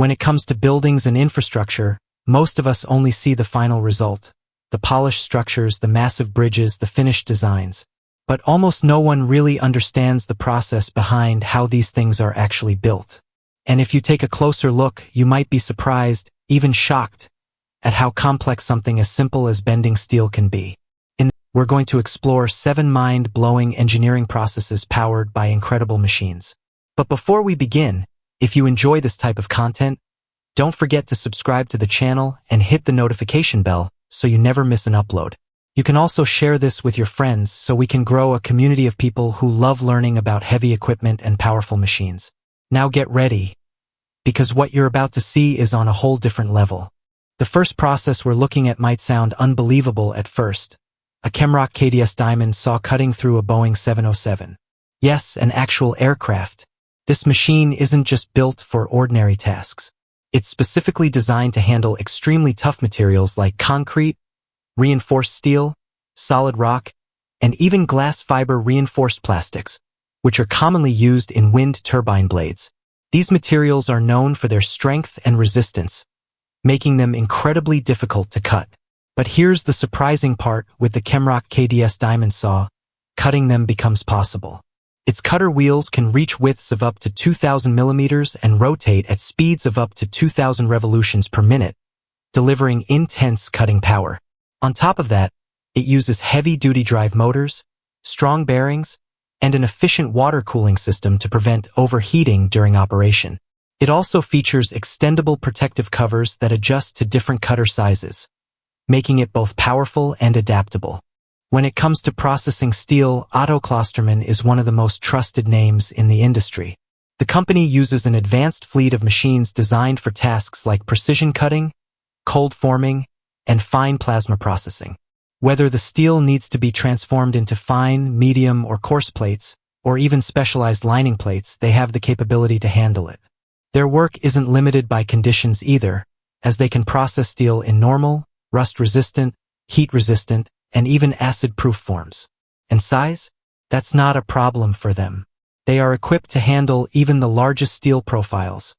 When it comes to buildings and infrastructure, most of us only see the final result. The polished structures, the massive bridges, the finished designs. But almost no one really understands the process behind how these things are actually built. And if you take a closer look, you might be surprised, even shocked, at how complex something as simple as bending steel can be. We're going to explore 7 mind-blowing engineering processes powered by incredible machines. But before we begin, if you enjoy this type of content, don't forget to subscribe to the channel and hit the notification bell so you never miss an upload. You can also share this with your friends so we can grow a community of people who love learning about heavy equipment and powerful machines. Now get ready, because what you're about to see is on a whole different level. The first process we're looking at might sound unbelievable at first. A Chemrock KDS diamond saw cutting through a Boeing 707. Yes, an actual aircraft. This machine isn't just built for ordinary tasks. It's specifically designed to handle extremely tough materials like concrete, reinforced steel, solid rock, and even glass fiber reinforced plastics, which are commonly used in wind turbine blades. These materials are known for their strength and resistance, making them incredibly difficult to cut. But here's the surprising part: with the Chemrock KDS diamond saw, cutting them becomes possible. Its cutter wheels can reach widths of up to 2,000 millimeters and rotate at speeds of up to 2,000 revolutions per minute, delivering intense cutting power. On top of that, it uses heavy-duty drive motors, strong bearings, and an efficient water cooling system to prevent overheating during operation. It also features extendable protective covers that adjust to different cutter sizes, making it both powerful and adaptable. When it comes to processing steel, Otto Klosterman is one of the most trusted names in the industry. The company uses an advanced fleet of machines designed for tasks like precision cutting, cold forming, and fine plasma processing. Whether the steel needs to be transformed into fine, medium, or coarse plates, or even specialized lining plates, they have the capability to handle it. Their work isn't limited by conditions either, as they can process steel in normal, rust-resistant, heat-resistant, and even acid-proof forms. And size? That's not a problem for them. They are equipped to handle even the largest steel profiles,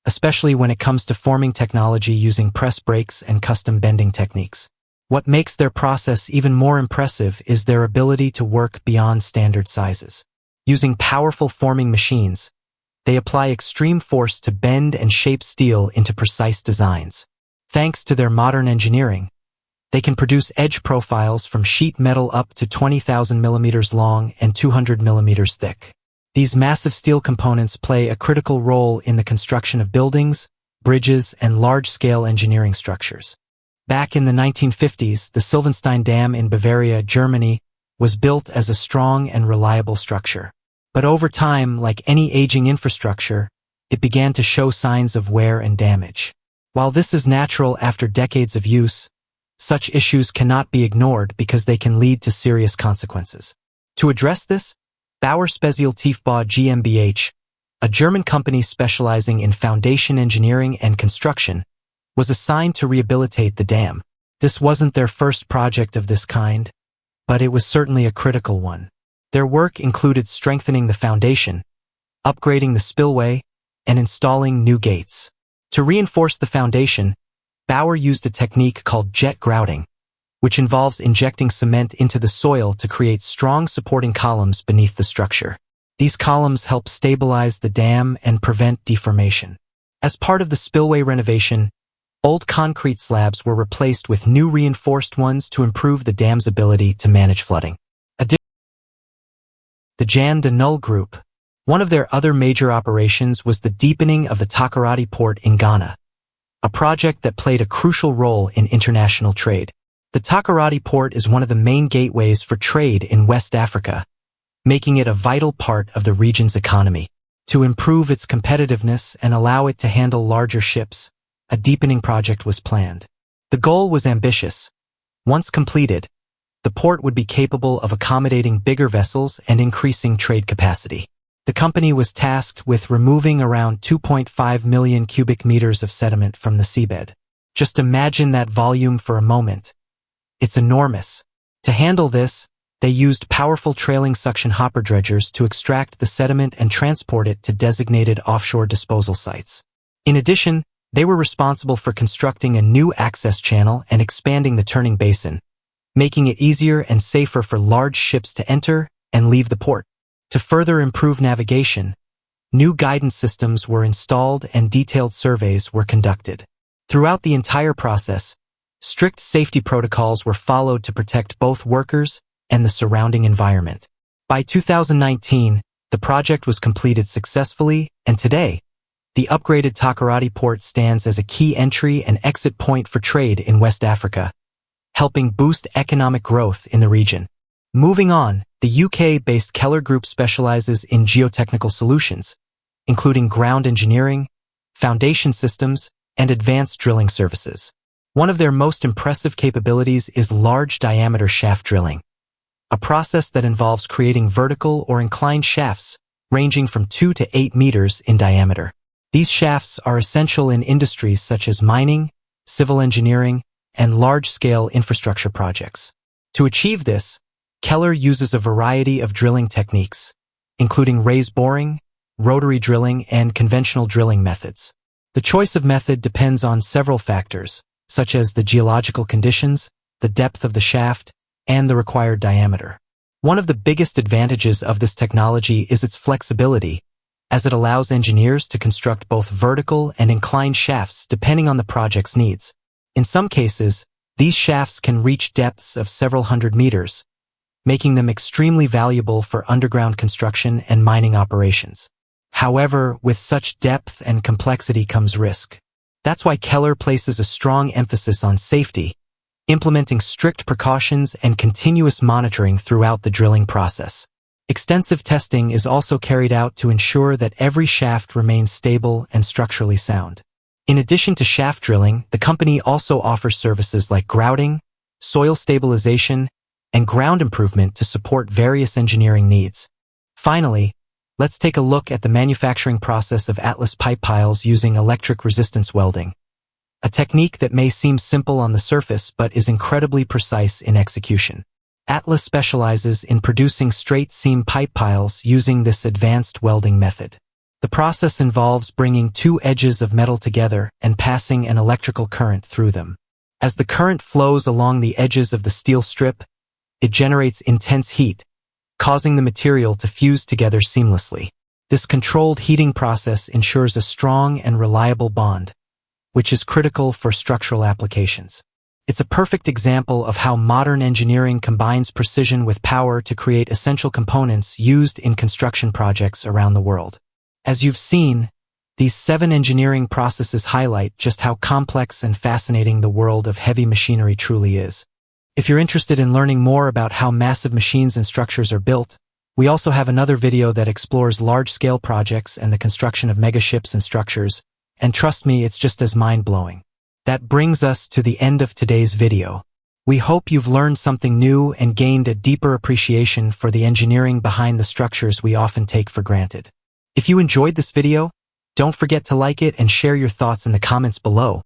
especially when it comes to forming technology using press brakes and custom bending techniques. What makes their process even more impressive is their ability to work beyond standard sizes. Using powerful forming machines, they apply extreme force to bend and shape steel into precise designs. Thanks to their modern engineering, they can produce edge profiles from sheet metal up to 20,000 millimeters long and 200 millimeters thick. These massive steel components play a critical role in the construction of buildings, bridges, and large-scale engineering structures. Back in the 1950s, the Sylvenstein Dam in Bavaria, Germany, was built as a strong and reliable structure. But over time, like any aging infrastructure, it began to show signs of wear and damage. While this is natural after decades of use, such issues cannot be ignored because they can lead to serious consequences. To address this, Bauer Spezialtiefbau GmbH, a German company specializing in foundation engineering and construction, was assigned to rehabilitate the dam. This wasn't their first project of this kind, but it was certainly a critical one. Their work included strengthening the foundation, upgrading the spillway, and installing new gates. To reinforce the foundation, Bauer used a technique called jet grouting, which involves injecting cement into the soil to create strong supporting columns beneath the structure. These columns help stabilize the dam and prevent deformation. As part of the spillway renovation, old concrete slabs were replaced with new reinforced ones to improve the dam's ability to manage flooding. The Jan de Nul Group. One of their other major operations was the deepening of the Takoradi port in Ghana, a project that played a crucial role in international trade. The Takoradi port is one of the main gateways for trade in West Africa, making it a vital part of the region's economy. To improve its competitiveness and allow it to handle larger ships, a deepening project was planned. The goal was ambitious. Once completed, the port would be capable of accommodating bigger vessels and increasing trade capacity. The company was tasked with removing around 2.5 million cubic meters of sediment from the seabed. Just imagine that volume for a moment. It's enormous. To handle this, they used powerful trailing suction hopper dredgers to extract the sediment and transport it to designated offshore disposal sites. In addition, they were responsible for constructing a new access channel and expanding the turning basin, making it easier and safer for large ships to enter and leave the port. To further improve navigation, new guidance systems were installed and detailed surveys were conducted. Throughout the entire process, strict safety protocols were followed to protect both workers and the surrounding environment. By 2019, the project was completed successfully, and today, the upgraded Takoradi port stands as a key entry and exit point for trade in West Africa, helping boost economic growth in the region. Moving on, the UK-based Keller Group specializes in geotechnical solutions, including ground engineering, foundation systems, and advanced drilling services. One of their most impressive capabilities is large-diameter shaft drilling, a process that involves creating vertical or inclined shafts ranging from 2 to 8 meters in diameter. These shafts are essential in industries such as mining, civil engineering, and large-scale infrastructure projects. To achieve this, Keller uses a variety of drilling techniques, including raise boring, rotary drilling, and conventional drilling methods. The choice of method depends on several factors, such as the geological conditions, the depth of the shaft, and the required diameter. One of the biggest advantages of this technology is its flexibility, as it allows engineers to construct both vertical and inclined shafts depending on the project's needs. In some cases, these shafts can reach depths of several hundred meters, making them extremely valuable for underground construction and mining operations. However, with such depth and complexity comes risk. That's why Keller places a strong emphasis on safety, implementing strict precautions and continuous monitoring throughout the drilling process. Extensive testing is also carried out to ensure that every shaft remains stable and structurally sound. In addition to shaft drilling, the company also offers services like grouting, soil stabilization, and ground improvement to support various engineering needs. Finally, let's take a look at the manufacturing process of Atlas pipe piles using electric resistance welding, a technique that may seem simple on the surface but is incredibly precise in execution. Atlas specializes in producing straight seam pipe piles using this advanced welding method. The process involves bringing two edges of metal together and passing an electrical current through them. As the current flows along the edges of the steel strip, it generates intense heat, causing the material to fuse together seamlessly. This controlled heating process ensures a strong and reliable bond, which is critical for structural applications. It's a perfect example of how modern engineering combines precision with power to create essential components used in construction projects around the world. As you've seen, these 7 engineering processes highlight just how complex and fascinating the world of heavy machinery truly is. If you're interested in learning more about how massive machines and structures are built, we also have another video that explores large-scale projects and the construction of megaships and structures, and trust me, it's just as mind-blowing. That brings us to the end of today's video. We hope you've learned something new and gained a deeper appreciation for the engineering behind the structures we often take for granted. If you enjoyed this video, don't forget to like it and share your thoughts in the comments below.